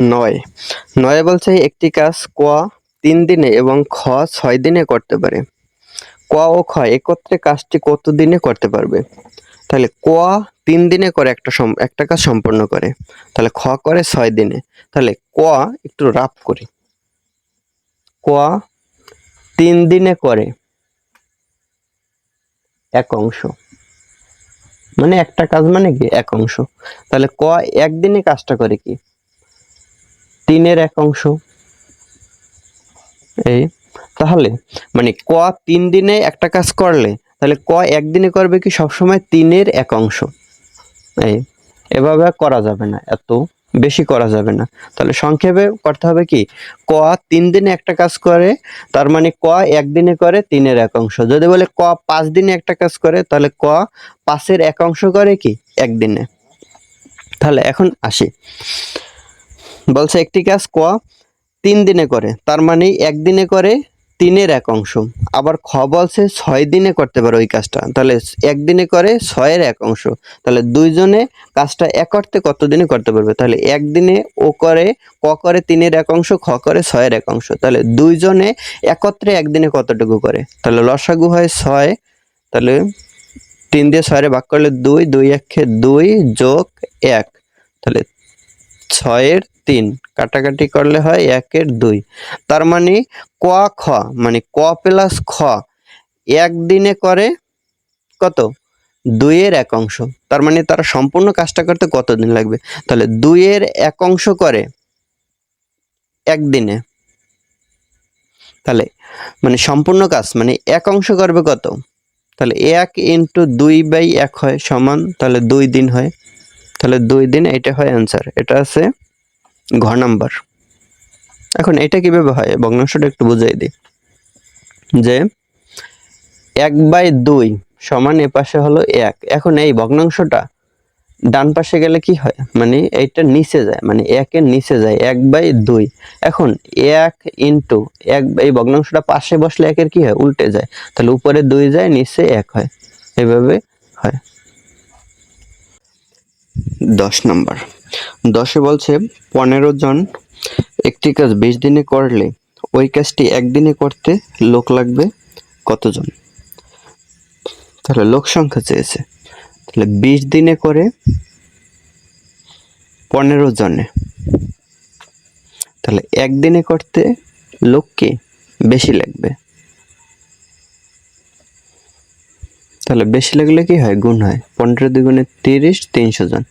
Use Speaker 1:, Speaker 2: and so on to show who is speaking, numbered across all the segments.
Speaker 1: নয় নয় বলছে একটি কাজ ক 3 দিনে এবং খ 6 দিনে করতে পারে। ক ও খ একত্রে কাজটি কত দিনে করতে পারবে? তাহলে ক 3 দিনে করে একটা কাজ সম্পন্ন করে, তাহলে খ করে 6 দিনে। তাহলে ক একটু রাফ করি, ক 3 দিনে করে এক অংশ, মানে একটা কাজ মানে কি এক অংশ। তাহলে ক একদিনে কাজটা করে কি 3 এক অংশ। এই তাহলে মানে ক 3 দিনে একটা কাজ করলে তাহলে ক একদিনে করবে কি সবসময় 3 এক অংশ। এই এভাবে করা যাবে না, এত বেশি করা যাবে না। তাহলে সংক্ষেপে করতে হবে কি ক 3 দিনে একটা কাজ করে, তার মানে ক একদিনে করে 3 এক অংশ। যদি বলে ক 5 দিনে একটা কাজ করে তাহলে ক 5 এক অংশ করে কি একদিনে। তাহলে এখন আসি, বলছে একটি কাজ ক 3 দিনে করে, তার মানে একদিনে করে 3 এক অংশ। আবার খ বলছে 6 দিনে করতে পারে ওই কাজটা, তাহলে একদিনে করে 6 এক অংশ। তাহলে দুইজনে কাজটা এক অর্থে কত দিনে করতে পারবে? তাহলে একদিনে ও করে ক করে 3 এক অংশ, খ করে 6 এক অংশ। তাহলে দুইজনে একত্রে একদিনে কতটুকু করে? তাহলে লসাগু হয় 6, তাহলে 3 দিয়ে 6 ভাগ করলে 2, 2 একে 2 যোগ 1, তাহলে 6 3 কাটাকাটি করলে হয় 1 2। তার মানে ক খ মানে ক প্লাস খ একদিনে করে কত 2 এক অংশ। তার মানে তারা সম্পূর্ণ কাজটা করতে কতদিন লাগবে? তাহলে 2 এক অংশ করে একদিনে। তাহলে মানে সম্পূর্ণ কাজ মানে এক অংশ করবে কত? তাহলে 1 × 2/1 হয় সমান, তাহলে 2 দিন হয়। তাহলে 2 দিন, এটা হয় অ্যান্সার। এটা আছে ঘ নাম্বার। এখন এটা কিভাবে হয় ভগ্নাংশটা একটু বুঝিয়ে দিই, যে 1/2 সমান এ পাশে হলো 1। এখন এই ভগ্নাংশটা ডান পাশে গেলে কি হয়, মানে এইটা নিচে যায়, মানে 1 এর নিচে যায় 1/2। এখন 1 × 1, এই ভগ্নাংশটা পাশে বসলে 1 এর কি হয় উল্টে যায়, তাহলে উপরে 2 যায় নিচে 1 হয়, এভাবে হয়। 10 নাম্বার। 10 এ বলছে 15 জন একটি কাজ 20 দিনে করলে ওই কাজটি একদিনে করতে লোক লাগবে কতজন? তাহলে লোক সংখ্যা চেয়েছে। তাহলে 20 দিনে করে 15 জনে, তাহলে একদিনে করতে লোক কি বেশি লাগবে। তাহলে বেশি লাগলে কি হয় গুণ হয়, 15 দ্বিগুণে 30, 300 জন।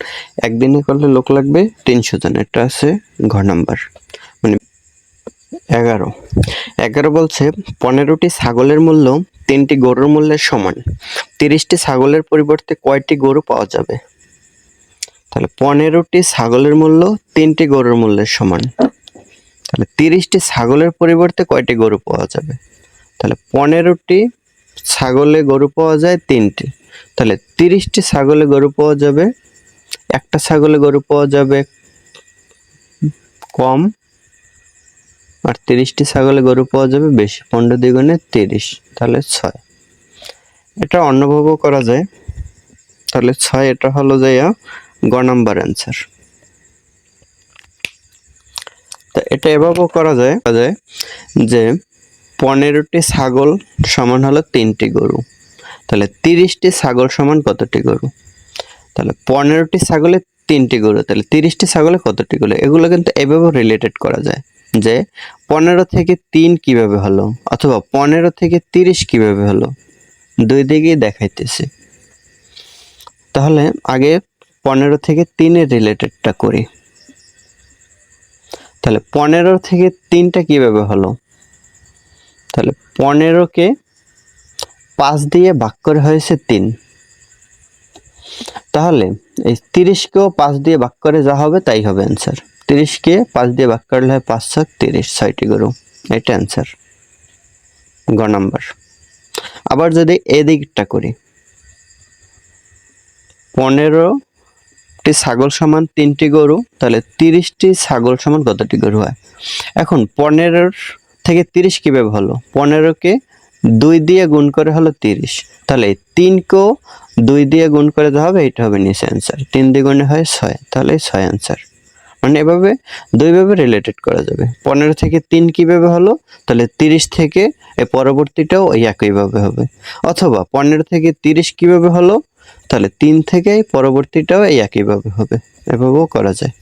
Speaker 1: একদিনে করলে লোক লাগবে 300 জন। এটা আছে ঘ নাম্বার। মানে 11 বলছে 15টি ছাগলের মূল্য 3টি গরুর মূল্যের সমান। 30টি ছাগলের পরিবর্তে কয়টি গরু পাওয়া যাবে? তাহলে 15টি ছাগলের মূল্য 3টি গরুর মূল্যের সমান। তাহলে 30টি ছাগলের পরিবর্তে কয়টি গরু পাওয়া যাবে? তাহলে 15টি ছাগলে গরু পাওয়া যায় 3টি, তাহলে 30টি ছাগলে গরু পাওয়া যাবে, একটা ছাগলে গরু পাওয়া যাবে কম, আর 30টি ছাগলে গরু পাওয়া যাবে বেশি। 15 দ্বিগুণে 30, তাহলে 6। এটা অন্যভাবেও করা যায়, তাহলে 6 এটা হলো যাইয়া গ নাম্বার অ্যান্সার। তা এটা এভাবেও করা যায় যে 15টি ছাগল সমান হলো 3টি গরু, তাহলে 30টি ছাগল সমান কতটি গরু? তাহলে 15টি ছাগলে 3টি গরু, তাহলে 30টি ছাগলে কতটি গরু? এগুলো কিন্তু এভাবে রিলেটেড করা যায়, যে 15 থেকে 3 কিভাবে হলো, অথবা 15 থেকে 30 কিভাবে হলো, দুই দিকেই দেখাইতেছে। তাহলে আগে 15 থেকে 3 এর রিলেটেডটা করি। তাহলে 15 থেকে 3টা কিভাবে হলো? তাহলে 15কে 5 দিয়ে ভাগ করে হয়েছে 3, তাহলে এই 30কেও 5 দিয়ে ভাগ করে যা হবে তাই হবে অ্যান্সার। 30কে 5 দিয়ে ভাগ করলে হয় 5 × 30, 6টি গরু। এটা অ্যান্সার গ নাম্বার। আবার যদি এদিকটা করি, 15টি ছাগল সমান 3টি গরু, তাহলে 30টি ছাগল সমান কতটি গরু হয়? এখন 15 থেকে 30 কিভাবে হলো? 15কে 2 দিয়ে গুণ করে হলো 30, তাহলে 3কেও 2 দিয়ে গুণ করে যা হবে এটা হবে নিচে অ্যান্সার। 3 দ্বিগুণে হয় 6, তাহলে 6 অ্যান্সার। মানে এভাবে দুইভাবে রিলেটেড করা যাবে। 15 থেকে 3 কিভাবে হলো, তাহলে 30 থেকে এই পরবর্তীটাও ওই একইভাবে হবে। অথবা 15 থেকে 30 কিভাবে হলো, তাহলে 3 থেকে পরবর্তীটাও এই একইভাবে হবে। এভাবেও করা যায়।